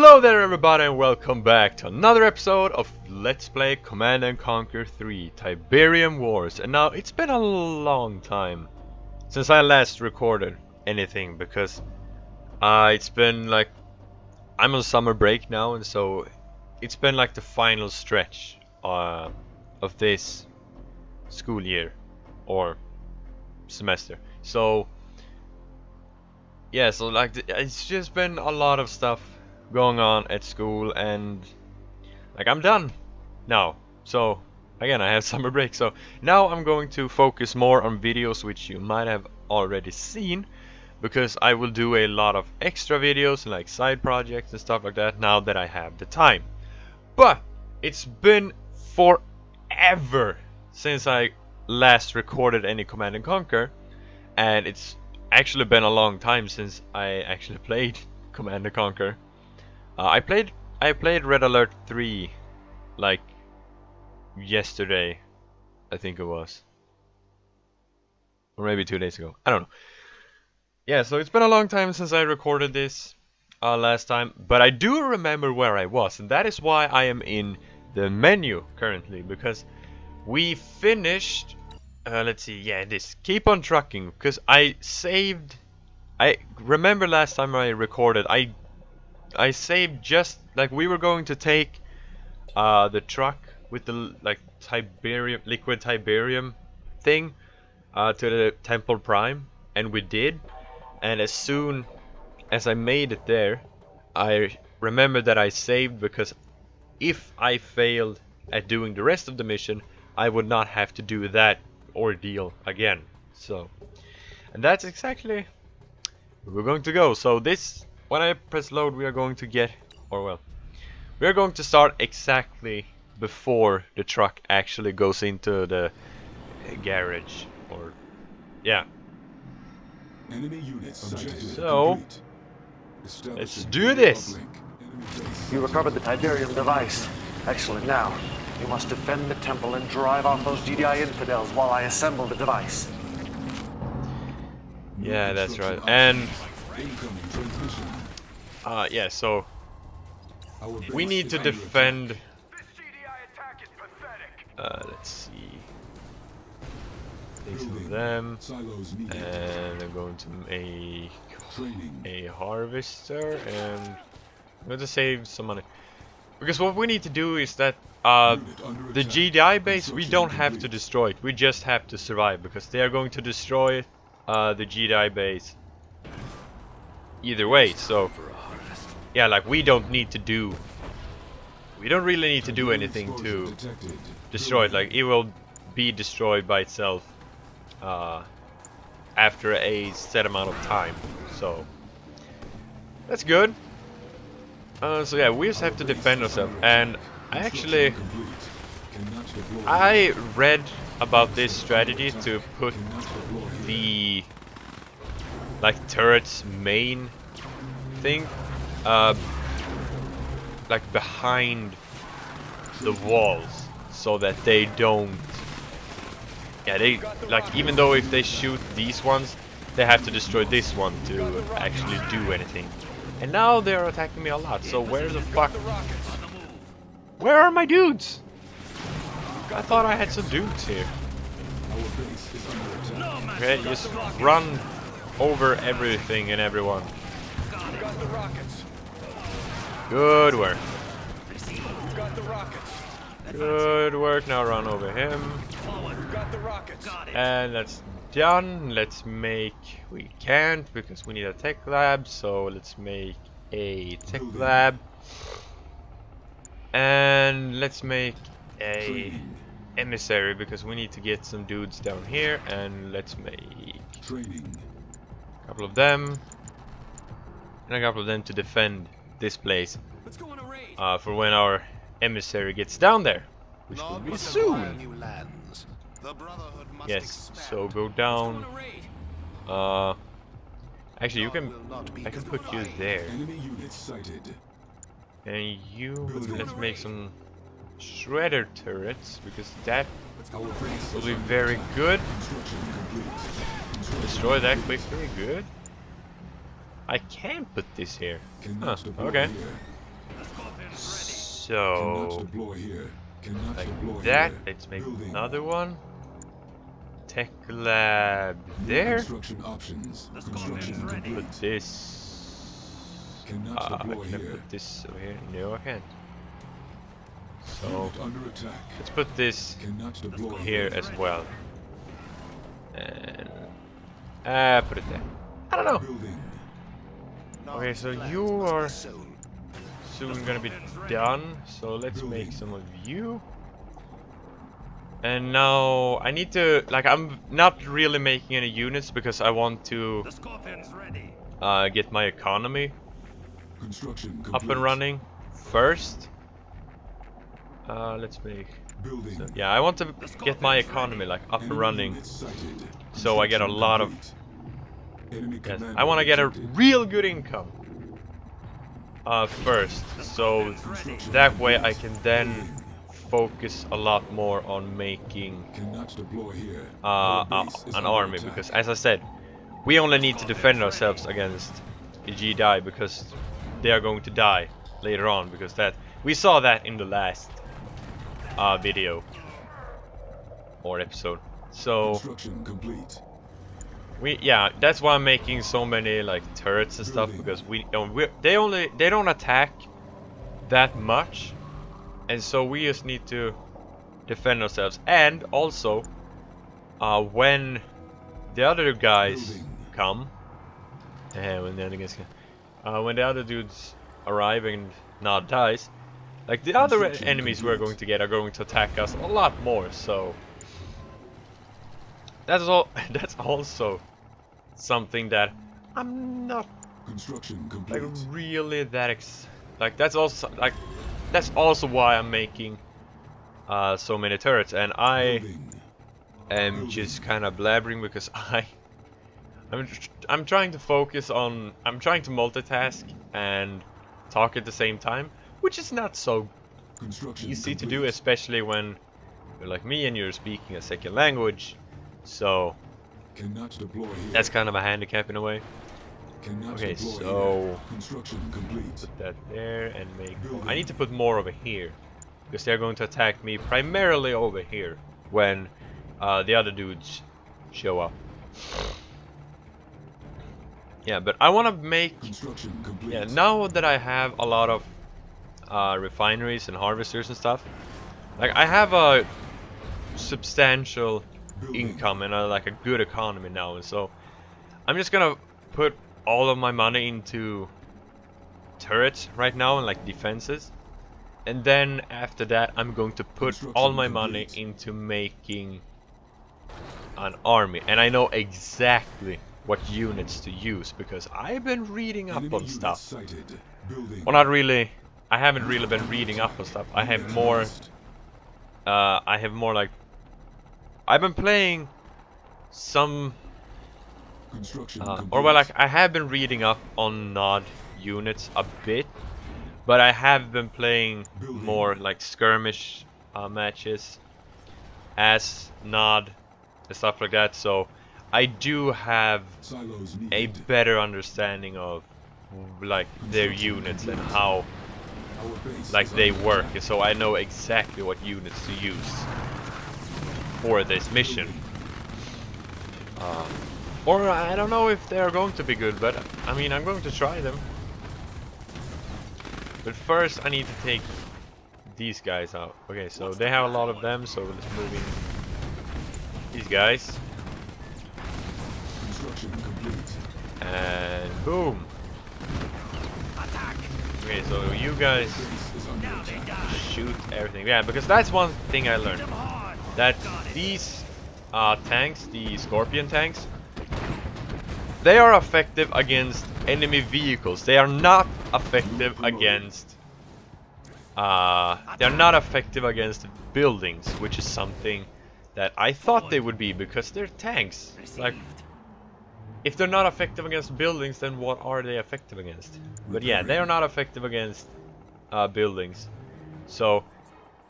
Hello there everybody and welcome back to another episode of Let's Play Command & Conquer 3 Tiberium Wars. And now it's been a long time since I last recorded anything because it's been like I'm on summer break now, and so it's been like the final stretch of this school year or semester. So yeah, so like it's just been a lot of stuff going on at school, and like I'm done now. So again, I have summer break, so now I'm going to focus more on videos which you might have already seen, because I will do a lot of extra videos like side projects and stuff like that now that I have the time. But it's been forever since I last recorded any Command & Conquer, and it's actually been a long time since I actually played Command & Conquer. I played Red Alert 3 like yesterday, I think it was, or maybe 2 days ago. I don't know. Yeah, so it's been a long time since I recorded this last time, but I do remember where I was, and that is why I am in the menu currently, because we finished. Let's see. Yeah, this keep on trucking, because I saved. I remember last time I recorded, I saved just like we were going to take the truck with the like Tiberium, liquid Tiberium thing to the Temple Prime, and we did. And as soon as I made it there, I remembered that I saved, because if I failed at doing the rest of the mission, I would not have to do that ordeal again. So, and that's exactly where we're going to go. So this, when I press load, we are going to get, or well, we are going to start exactly before the truck actually goes into the garage, or yeah. Enemy units So let's do this. You recovered the Tiberium device. Excellent. Now, you must defend the temple and drive off those GDI infidels while I assemble the device. Yeah, that's right. And yeah, so we need to defend. Let's see. Take some of them, and I'm going to make a harvester, and I'm going to save some money, because what we need to do is that the GDI base, we don't have to destroy it, we just have to survive, because they are going to destroy the GDI base either way. So yeah, like we don't really need to do anything to destroy it. Like it will be destroyed by itself after a set amount of time. So that's good. So yeah, we just have to defend ourselves. And I read about this strategy to put the like turret's main thing like behind the walls, so that they don't, yeah, they like, even though if they shoot these ones, they have to destroy this one to actually do anything. And now they're attacking me a lot, so where the fuck, where are my dudes? I thought I had some dudes here. Okay, just run over everything and everyone. Good work. Good work. Now run over him. And that's done. Let's make... We can't, because we need a tech lab. So let's make a tech lab. And let's make a emissary, because we need to get some dudes down here. And let's make a couple of them. And a couple of them to defend this place for when our emissary gets down there, which will be soon. Yes, so go down. Actually, I can put you there. And you, let's make some shredder turrets, because that will be very good. Destroy that quickly, good. I can put this here. Huh, okay. Cannot So, deploy here. Cannot like deploy that. here. Let's make Building. another one. Tech lab New there. construction options. Construction Put complete. this. Cannot deploy Can I here. put this over here? No, I can't. So Unit under attack. let's put this Cannot deploy here as well. And put it there. I don't know. Building. Okay, so you are soon gonna be done. So let's make some of you. And now I need to, like, I'm not really making any units because I want to get my economy Construction complete. up and running first. Let's make. Building. So, yeah, I want to get my economy like up and Enemy running, units sighted. so I get a Construction lot of. complete. Enemy Yes, commander I want to get a detected. real good income. First, so that way I can then focus a lot more on making Cannot deploy here. Our base is an under army, attack. because as I said, we only need to defend ourselves against Jedi, because they are going to die later on, because that we saw that in the last video or episode. So Construction complete. yeah, that's why I'm making so many like turrets and stuff, because they don't attack that much, and so we just need to defend ourselves. And also, when the other guys Building. come, when the other dudes arrive and Nod dies, like the other Construction enemies we're complete. going to get are going to attack us a lot more. So that's all. That's also something that I'm not Construction like complete. really that like that's also why I'm making so many turrets, and I Building. am just kind of blabbering because I'm trying to focus on, I'm trying to multitask and talk at the same time, which is not so Construction easy to complete. do, especially when you're like me and you're speaking a second language. So Cannot deploy here. that's kind of a handicap in a way. Cannot Okay, deploy so here. Construction complete. put that there and make. I need to put more over here, because they're going to attack me primarily over here when the other dudes show up. Yeah, but I want to make. Construction complete. Yeah, now that I have a lot of refineries and harvesters and stuff, like I have a substantial Building. income and like a good economy now, and so I'm just gonna put all of my money into turrets right now and like defenses, and then after that I'm going to put all my money Construction into making an army, and I know exactly what units to use because I've been reading up Enemy on units stuff. sighted. Building. Well, not really. I haven't really been reading up on stuff. I have more. Like. I've been playing some. Construction Or complete. well, like I have been reading up on Nod units a bit, but I have been playing Building. more like skirmish matches as Nod and stuff like that. So I do have Silos a needed. better understanding of like their units and how Our base like is they under work, attack. so I know exactly what units to use for this mission. Or I don't know if they're going to be good, but I mean I'm going to try them. But first I need to take these guys out. Okay, so they have a lot of them, so let's move in these guys. Construction complete. And boom. Okay, so you guys Base is under attack. shoot everything. Yeah, because that's one thing I learned. That these tanks, the Scorpion tanks, they are effective against enemy vehicles. They are not effective against they're not effective against buildings, which is something that I thought they would be because they're tanks. Like, if they're not effective against buildings, then what are they effective against? But yeah, they are not effective against buildings. So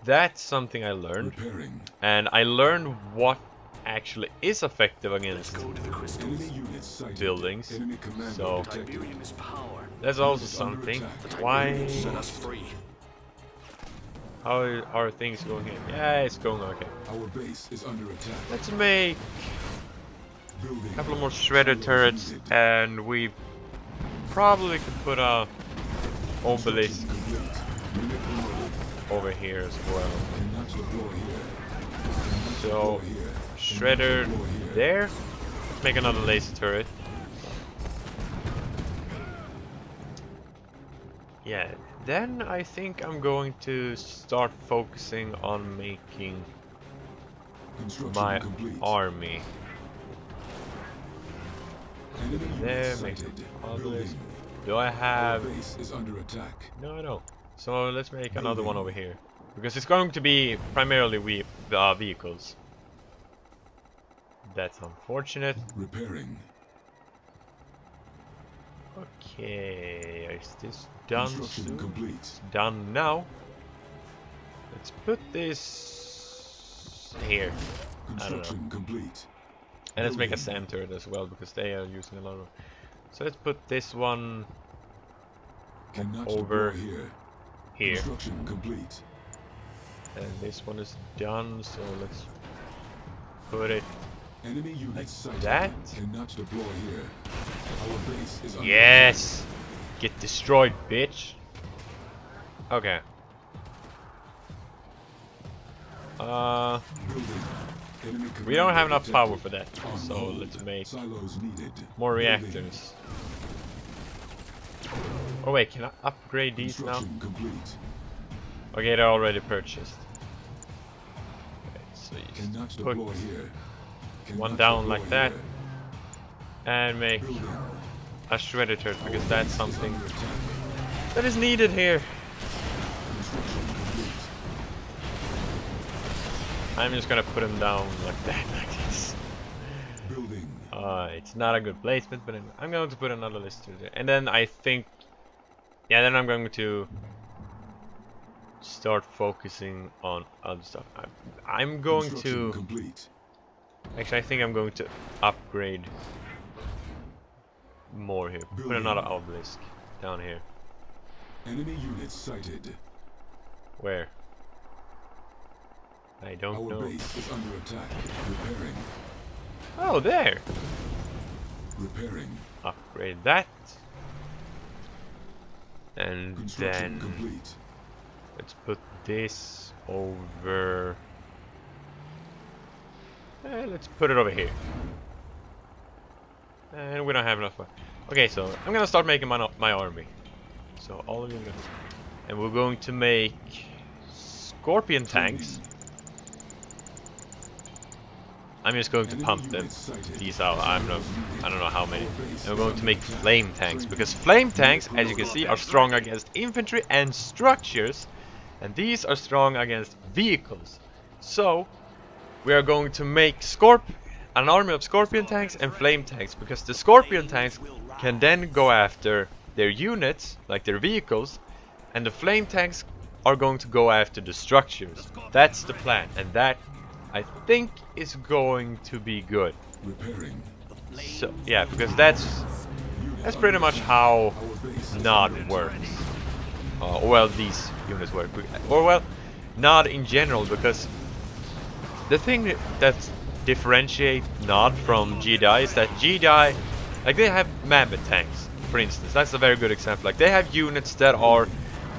that's something I learned, Repairing. and I learned what actually is effective against Enemy units sighted. buildings. Enemy commander So detected. that's also Units under something. attack. Why? How are things going here? Yeah, it's going okay. Our base is under attack. Let's make Building. a couple more shredder Silos turrets, needed. and we probably could put a obelisk Construction complete. Unit promoted. over here as well. Cannot deploy here. Cannot So, deploy here. shredder Cannot deploy here. there. Let's make another laser turret. Yeah, then I think I'm going to start focusing on making Construction my complete. army. Enemy There, units make sighted. obelisk. Building. Do I Our have... base is under attack. No, I don't. So let's make another one over here. Because it's going to be primarily vehicles. That's unfortunate. Repairing. Okay, is this done Construction soon? complete. It's done now. Let's put this here. Construction complete. And let's make a Building. sand turret as well, because they are using a lot of... So let's put this one Cannot over deploy here. here. Construction complete. And this one is done, so let's put it... Enemy units sighted. that? Cannot deploy here. Our base is under Yes! Get destroyed, bitch! Okay. attack. Building. Enemy We don't have enough commander power for detected. that, On so hold. let's make Silos needed. more Building. reactors. Oh wait, can I upgrade these now? Construction complete. Okay, they're already purchased. Okay, so you Cannot just put deploy here. Cannot one down deploy like that, here. and make Building. a shredder turret, Our because base that's is something under attack. that is needed here. Construction complete. I'm just gonna put them down like that, like this. Building. It's not a good placement, but I'm going to put another lister there. And then I think... Yeah, then I'm going to start focusing on other stuff. I'm going Construction to... complete. Actually, I think I'm going to upgrade more here. Put Building. another obelisk down here. Enemy units sighted. Where? I don't Our know. base is under attack. Repairing. Oh, there! Repairing. Upgrade that. And Construction then... complete. Let's put this over... let's put it over here. And we don't have enough. Okay, so I'm gonna start making my army. So all of you, and we're going to make scorpion tanks. I'm just going to pump these out. I don't know how many. And we're going to make flame tanks, because flame tanks, as you can see, are strong against infantry and structures, and these are strong against vehicles. So we are going to make an army of scorpion tanks and flame tanks, because the scorpion tanks can then go after their units, like their vehicles, and the flame tanks are going to go after the structures. That's the plan, and that I think is going to be good. Repairing. So yeah, because that's pretty much how NOD works. Or well, these units work, or well, NOD in general, because the thing that differentiates NOD from GDI is that GDI, like, they have mammoth tanks, for instance. That's a very good example. Like, they have units that are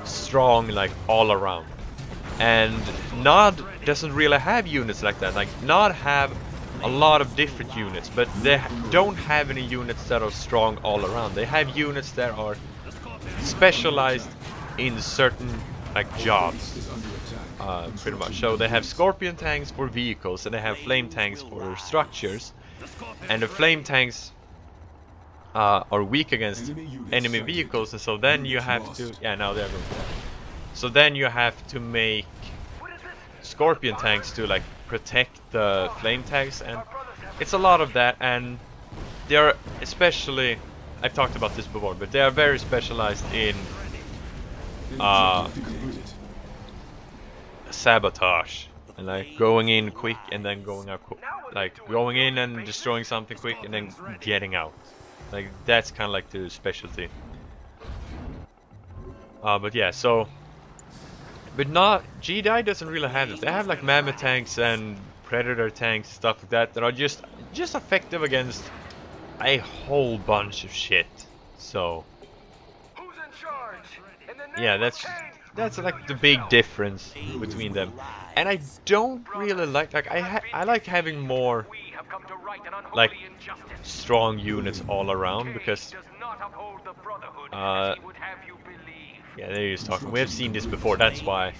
strong, like, all around. And NOD doesn't really have units like that. Like, NOD have a lot of different units, but they don't have any units that are strong all around. They have units that are specialized in certain, like, jobs. Pretty much. So they have scorpion tanks for vehicles, and they have flame tanks for structures. And the flame tanks are weak against enemy vehicles, and so then you have to... Yeah, now they're going. So then you have to make scorpion tanks to, like, protect the flame tanks, and it's a lot of that. And they are especially... I've talked about this before, but they are very specialized in sabotage, and like going in quick and then going out like going in and destroying something quick and then getting out. Like, that's kind of like the specialty. But yeah, so But not GDI doesn't really have it. They have like mammoth tanks and predator tanks, stuff like that are just effective against a whole bunch of shit. So Who's in charge? In the name yeah, of that's like the big difference between them. And I don't really like I like having more we have come to right an unholy like injustice. strong units all around because Does not uphold the brotherhood uh as he would have you believe. yeah, there he is talking. We have seen this before, that's why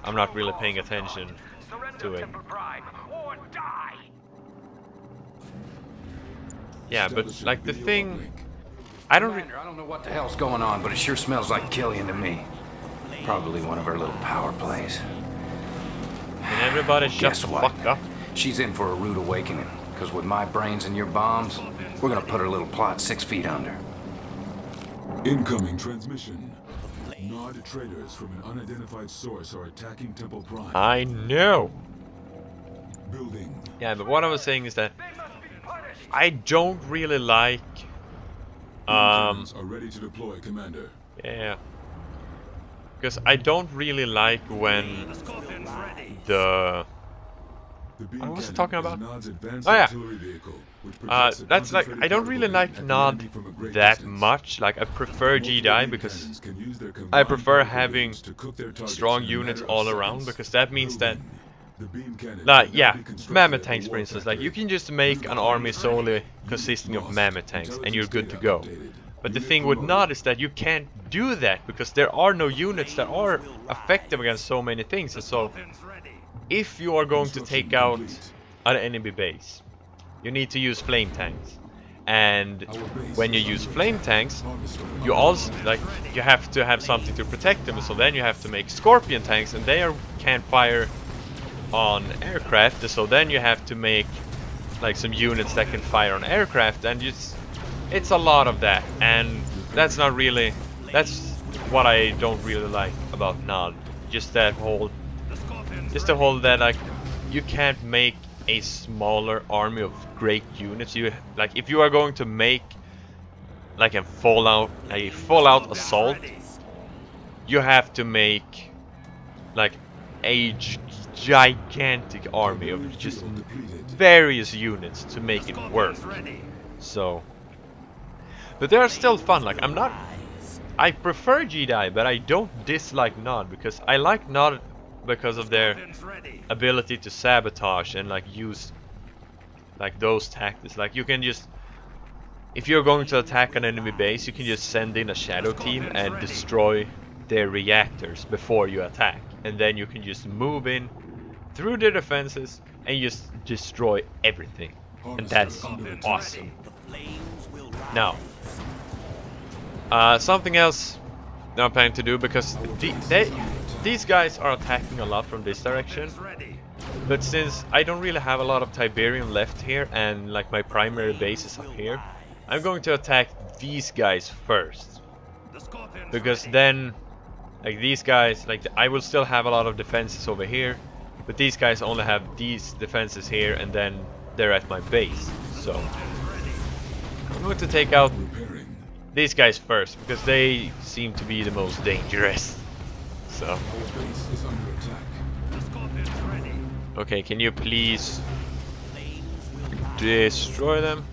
I'm not really paying attention to it. Temple Prime or die. Yeah, but Establishing like the video thing uplink. I don't Commander, I don't know what the hell's going on, but it sure smells like Killian to me. Probably one of her little power plays. and everybody shut Guess the what? fuck up. She's in for a rude awakening, because with my brains and your bombs, we're gonna put her little plot 6 feet under. Incoming transmission. Nod traders from an unidentified source are attacking Temple Prime. I know. Building. Yeah, but what I was saying is that I don't really like Beacons are ready to deploy, Commander. yeah. Because I don't really like when the The beam What was I cannon talking is about? Nod's advanced Oh, yeah. artillery vehicle, which projects a that's like concentrated I don't really particle like at the Nod enemy from a great that distance. much. Like I prefer Multiple GDI beam because cannons can use their I combined prefer particle having beams to cook their targets strong in a units matter of all around seconds. because that means that Building. The beam cannon like can now yeah, be constructed mammoth at the tanks for war instance, like you factory. can just make an army solely consisting of Lost. mammoth tanks and you're good to Intelligence go. data updated. But the Unit thing with promoted. Nod is that you can't do that because there are no units that are effective against so many things. And so if you are going to take out Complete. an enemy base, you need to use flame tanks. And Our base when you is use under flame attack. tanks, Harvester you also like you have to have something to protect them. So then you have to make scorpion tanks, and they can't fire on aircraft. So then you have to make like some units that can fire on aircraft, and it's a lot of that, and that's not really that's what I don't really like about Nod. Just the whole that like you can't make a smaller army of great units. You like if you are going to make like a fallout assault, you have to make like a gigantic army of just various units to make it work. So but they are still fun. Like I prefer GDI, but I don't dislike Nod because I like Nod because of their ability to sabotage and like use like those tactics. Like you can just if you're going to attack an enemy base, you can just send in a shadow team and destroy their reactors before you attack, and then you can just move in through their defenses and just destroy everything, and that's awesome. Now something else that I'm planning to do, because these guys are attacking a lot from this direction, but since I don't really have a lot of Tiberium left here and like my primary base is up here, I'm going to attack these guys first, because then like these guys, like I will still have a lot of defenses over here, but these guys only have these defenses here, and then they're at my base. So I'm going to take out these guys first because they seem to be the most dangerous. So okay, can you please destroy them?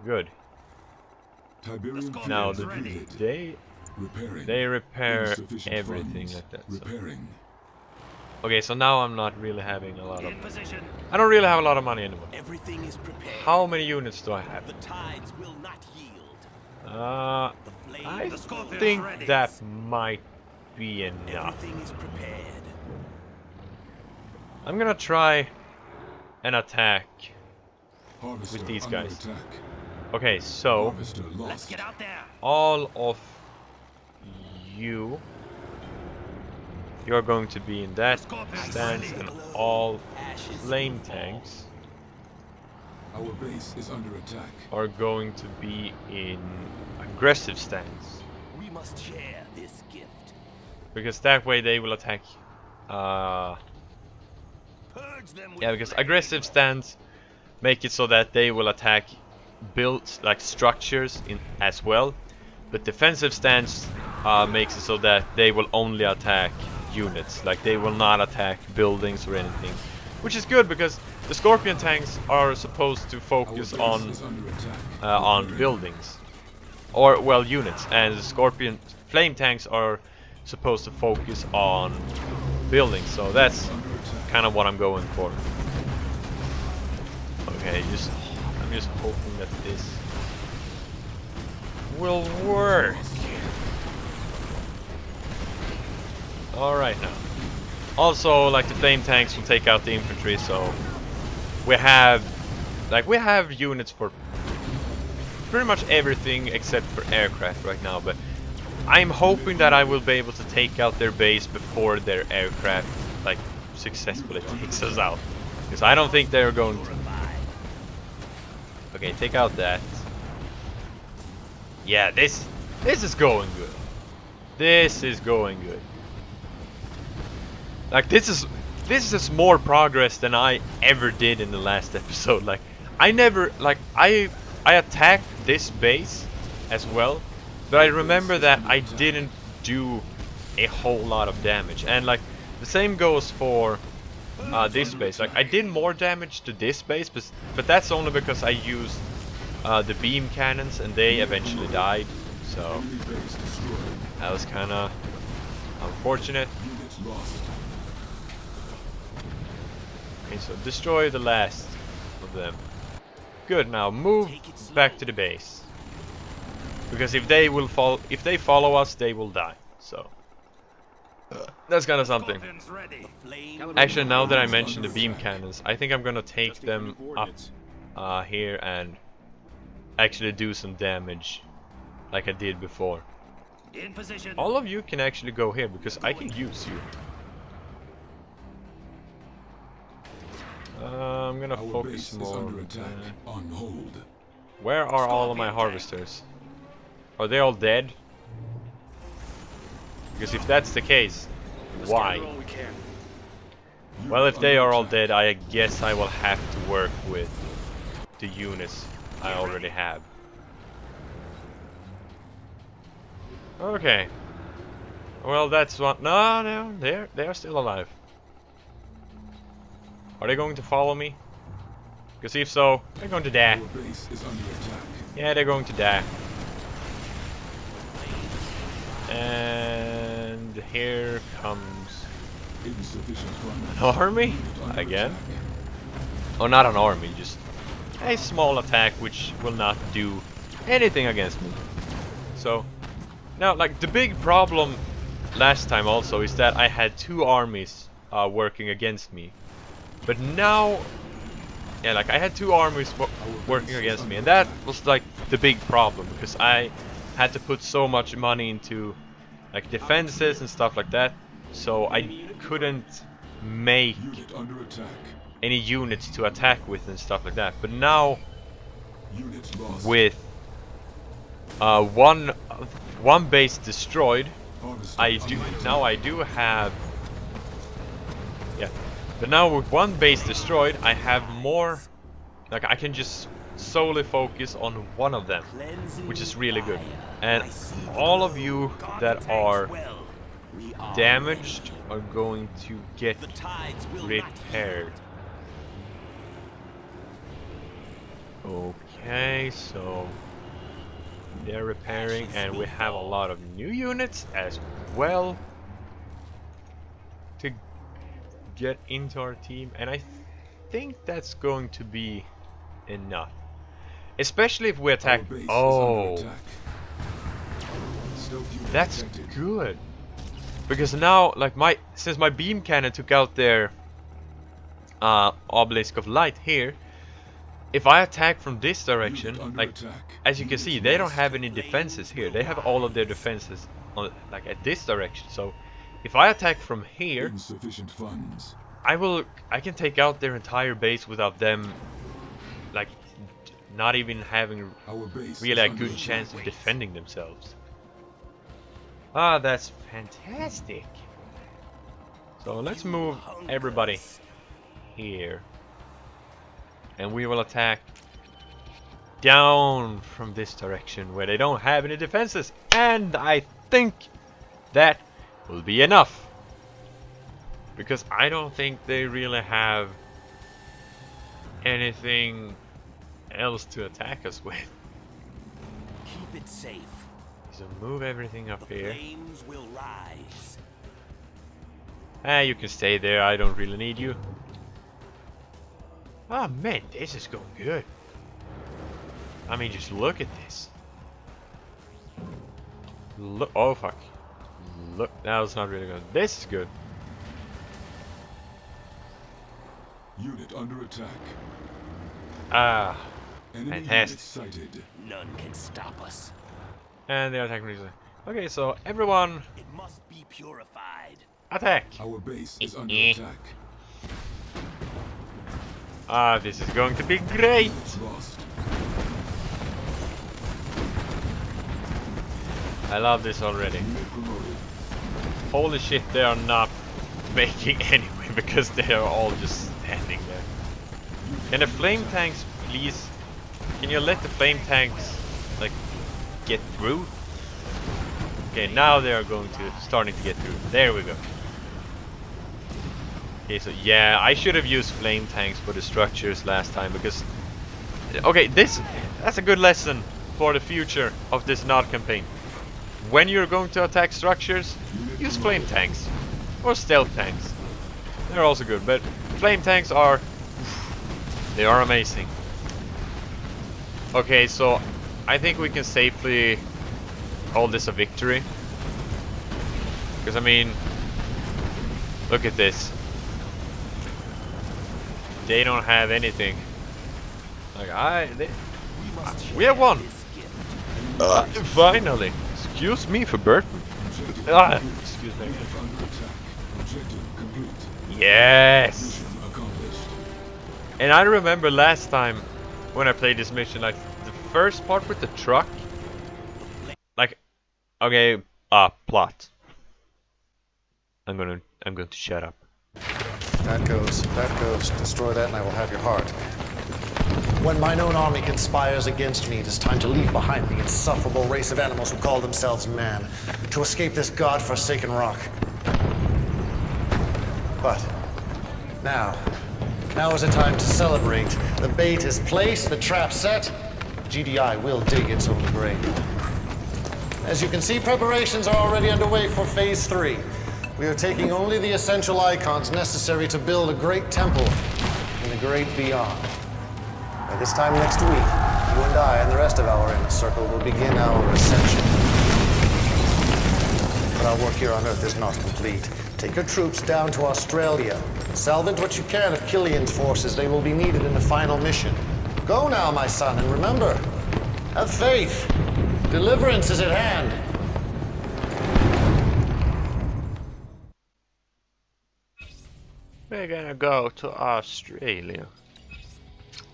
Good. Now they repair everything like that. So. Okay, so now I'm not really having a lot of. I don't really have a lot of money anymore. Everything is prepared. How many units do I have? The tides will not yield. I think that might be enough. Everything is prepared. I'm gonna try an attack with these guys. Okay, so Let's get out there. all of you're going to be in that stance, and all flame tanks Our base is under attack. are going to be in aggressive stance, We must share this gift. because that way they will attack. Purge them with Yeah, because flame. aggressive stance make it so that they will attack built like structures in as well, but defensive stance makes it so that they will only attack units. Like they will not attack buildings or anything, which is good because the Scorpion tanks are supposed to focus on buildings, or well, units, and the Scorpion flame tanks are supposed to focus on buildings. So that's kind of what I'm going for. Okay, I'm just hoping that this will work. Alright now. Also, like the flame tanks will take out the infantry, so we have units for pretty much everything except for aircraft right now, but I'm hoping that I will be able to take out their base before their aircraft like successfully takes us out. Because I don't think they're going to. Okay, take out that. Yeah, this is going good. This is going good. Like this is more progress than I ever did in the last episode. Like I never I attacked this base as well, but I remember that I didn't do a whole lot of damage. And like the same goes for this base. Like I did more damage to this base, but that's only because I used the beam cannons and they eventually died. So that was kind of unfortunate. Okay, so destroy the last of them. Good. Now move back to the base, because if they follow us, they will die. So that's kind of something. Actually, now that I mentioned the beam cannons, I think I'm gonna take them up here and actually do some damage, like I did before. In position. All of you can actually go here because I can use you. I'm gonna focus more on hold. Where are all of my harvesters? Are they all dead? Because if that's the case, why? Well, if they are all dead, I guess I will have to work with the units I already have. Okay. Well, that's what. No, they are still alive. Are they going to follow me? Because if so, they're going to die. Yeah, they're going to die. And here comes an army again. Oh, not an army, just a small attack which will not do anything against me. So now, like the big problem last time also is that I had two armies working against me. But now, yeah, like I had two armies working against me, and that was like the big problem because I had to put so much money into like defenses and stuff like that, so I couldn't make any units to attack with and stuff like that. But now, with one base destroyed, I do have. But now with one base destroyed, I have more, like I can just solely focus on one of them, which is really good. And all of you that are damaged are going to get repaired. Okay, so they're repairing, and we have a lot of new units as well to get into our team, and I think that's going to be enough, especially if we attack. Oh, that's good, because now, like since my beam cannon took out their obelisk of light here, if I attack from this direction, like as you can see, they don't have any defenses here. They have all of their defenses on, like at this direction. So if I attack from here, insufficient funds. I can take out their entire base without them, like, not even having really a good chance of defending themselves. Ah, that's fantastic. So let's move everybody here, and we will attack down from this direction where they don't have any defenses. And I think that will be enough. Because I don't think they really have anything else to attack us with. Keep it safe. So move everything up The here. flames will rise. Ah, you can stay there, I don't really need you. Oh man, this is going good. I mean, just look at this. Look, oh fuck. Look, that was not really good. This is good. Unit under attack. Ah, Enemy unit fantastic. sighted. None can stop us. And they're attacking recently. Okay, so everyone It must be purified. attack. Our base is under attack. Ah, this is going to be great. Lost. I love this already. Unit promoted. Holy shit, they are not making anyway because they are all just standing there. Can the flame tanks please? Can you let the flame tanks like get through? Okay, now they are starting to get through. There we go. Okay, so yeah, I should have used flame tanks for the structures last time because okay, that's a good lesson for the future of this NOD campaign. When you're going to attack structures, use flame tanks or stealth tanks. They're also good, but flame tanks are amazing. Okay, so I think we can safely call this a victory. Because I mean, look at this. They don't have anything. Like we have won. Finally. Excuse me for burping. Excuse me. Unit under attack. Objective complete. Yes. Mission accomplished. And I remember last time when I played this mission, like the first part with the truck. Like, okay, plot. I'm going to shut up. That goes. Destroy that and I will have your heart. When mine own army conspires against me, it is time to leave behind the insufferable race of animals who call themselves man, to escape this god-forsaken rock. But now is the time to celebrate. The bait is placed, the trap set. GDI will dig its own grave. As you can see, preparations are already underway for Phase 3. We are taking only the essential icons necessary to build a great temple in the great beyond. By this time next week, you and I and the rest of our inner circle will begin our ascension. But our work here on Earth is not complete. Take your troops down to Australia. Salvage what you can of Killian's forces. They will be needed in the final mission. Go now, my son, and remember, have faith. Deliverance is at hand. We're gonna go to Australia.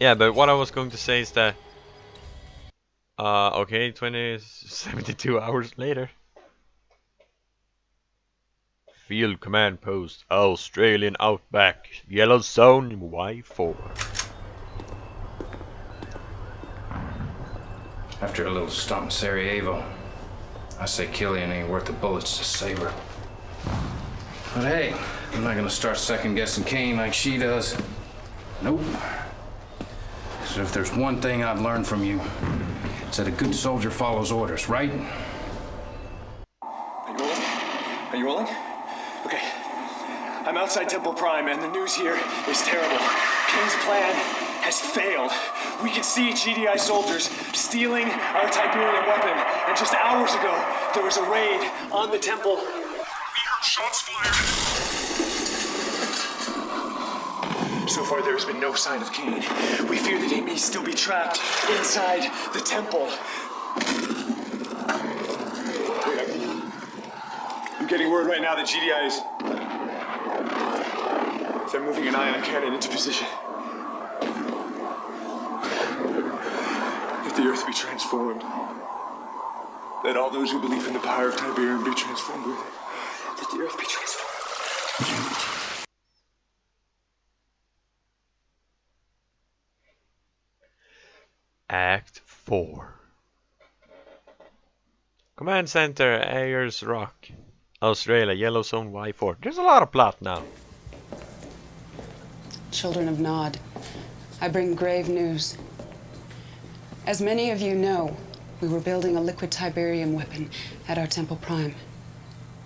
Yeah, but what I was going to say is that okay, 72 hours later. Field command post, Australian Outback, Yellow Zone Y4. After a little stomp in Sarajevo, I say Killian ain't worth the bullets to save her. But hey, I'm not gonna start second-guessing Kane like she does. Nope. So if there's one thing I've learned from you, it's that a good soldier follows orders, right? Are you rolling? Okay. I'm outside Temple Prime, and the news here is terrible. Kane's plan has failed. We can see GDI soldiers stealing our Tiberium weapon, and just hours ago, there was a raid on the temple. We heard shots fired. So far, there has been no sign of Kane. We fear that he may still be trapped inside the temple. I'm getting word right now that GDI is... They're moving an ion cannon into position. If the Earth be transformed, let all those who believe in the power of Tiberium be transformed with it. Let the Earth be transformed. Act 4. Command Center, Ayers Rock, Australia, Yellow Zone Y4. There's a lot of plot now. Children of Nod, I bring grave news. As many of you know, we were building a liquid Tiberium weapon at our Temple Prime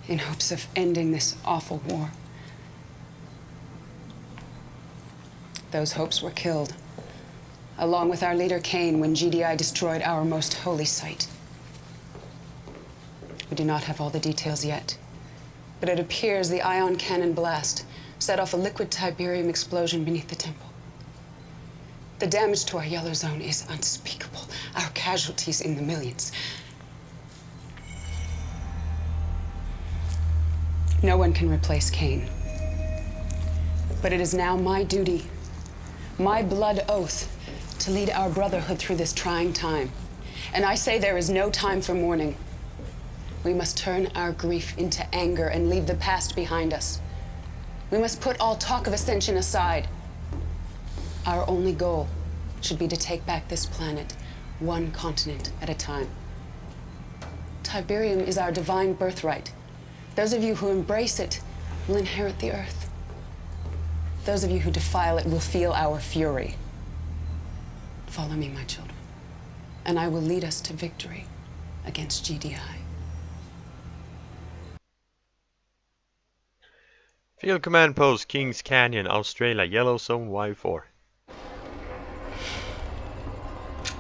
in hopes of ending this awful war. Those hopes were killed, along with our leader Cain, when GDI destroyed our most holy site. We do not have all the details yet, but it appears the ion cannon blast set off a liquid Tiberium explosion beneath the temple. The damage to our yellow zone is unspeakable. Our casualties in the millions. No one can replace Cain. But it is now my duty, my blood oath, to lead our brotherhood through this trying time. And I say there is no time for mourning. We must turn our grief into anger and leave the past behind us. We must put all talk of ascension aside. Our only goal should be to take back this planet, one continent at a time. Tiberium is our divine birthright. Those of you who embrace it will inherit the Earth. Those of you who defile it will feel our fury. Follow me, my children, and I will lead us to victory against GDI. Field Command Post, Kings Canyon, Australia, Yellow Zone Y4.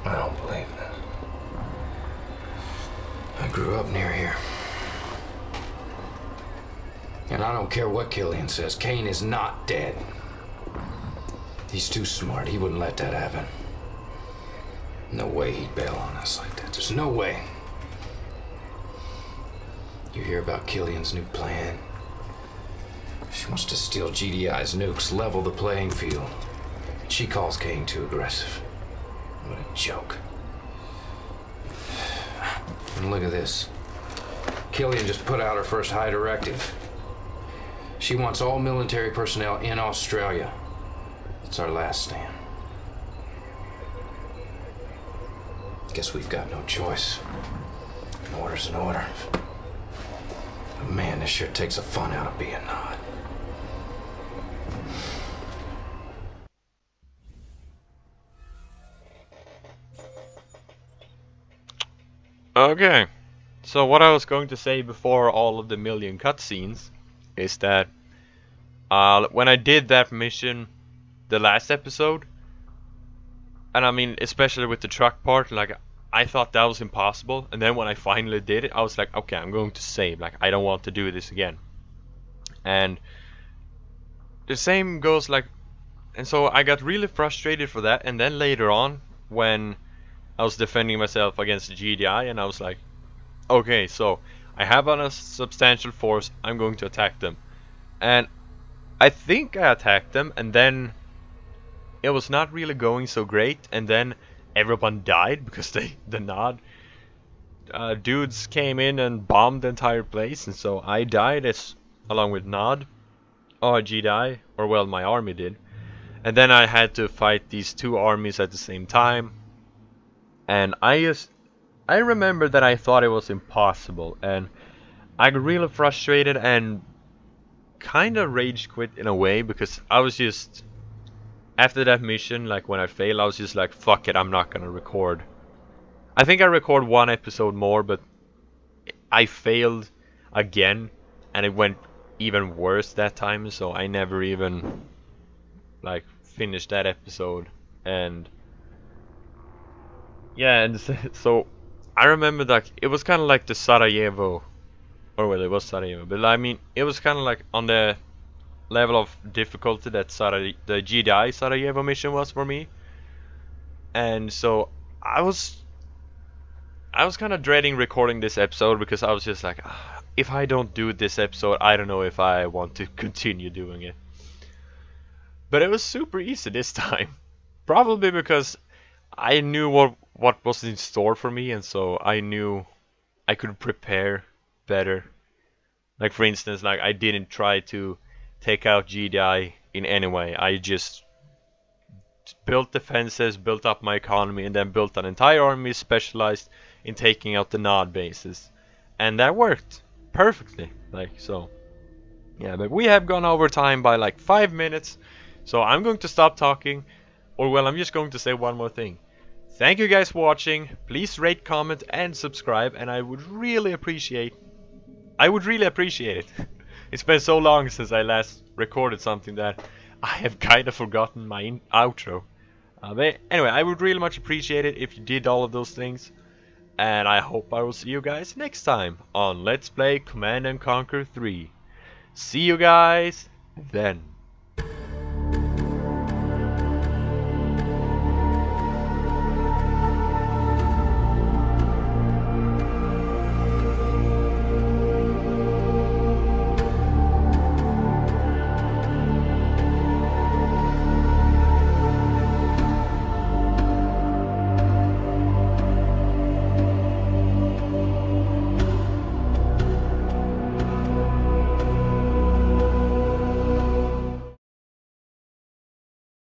I don't believe that. I grew up near here. And I don't care what Killian says, Cain is not dead. He's too smart, he wouldn't let that happen. No way he'd bail on us like that, there's no way. You hear about Killian's new plan? She wants to steal GDI's nukes, level the playing field. She calls Cain too aggressive. What a joke. And look at this. Killian just put out her first high directive. She wants all military personnel in Australia. It's our last stand. Guess we've got no choice. An order's an order. But man, this sure takes the fun out of being Nod. Okay, so what I was going to say before all of the million cutscenes is that when I did that mission, the last episode, and I mean especially with the truck part, like I thought that was impossible, and then when I finally did it, I was like, okay, I'm going to save, like I don't want to do this again. And the same goes like, and so I got really frustrated for that, and then later on when I was defending myself against the GDI, and I was like, okay, so I have on a substantial force, I'm going to attack them. And I think I attacked them, and then it was not really going so great, and then everyone died because the Nod dudes came in and bombed the entire place, and so I died along with Nod, or GDI, or well, my army did. And then I had to fight these two armies at the same time. And I remember that I thought it was impossible, and I got really frustrated and kind of rage quit in a way, because I was just, after that mission, like when I failed, I was just like, fuck it, I'm not gonna record. I think I recorded one episode more, but I failed again, and it went even worse that time, so I never even like finished that episode. And yeah, and so I remember that it was kind of like the Sarajevo, or well, it was Sarajevo, but I mean, it was kind of like on the level of difficulty that the GDI Sarajevo mission was for me. And so I was kind of dreading recording this episode, because I was just like, if I don't do this episode, I don't know if I want to continue doing it. But it was super easy this time, probably because I knew what was in store for me, and so I knew I could prepare better. Like for instance, like I didn't try to take out GDI in any way. I just built defenses, built up my economy, and then built an entire army specialized in taking out the Nod bases. and that worked perfectly. Like, so yeah, but we have gone over time by like 5 minutes, so I'm going to stop talking, or well, I'm just going to say one more thing. Thank you guys for watching. Please rate, comment, and subscribe, and I would really appreciate it. It's been so long since I last recorded something that I have kind of forgotten my outro. But anyway, I would really much appreciate it if you did all of those things. And I hope I will see you guys next time on Let's Play Command & Conquer 3. See you guys then.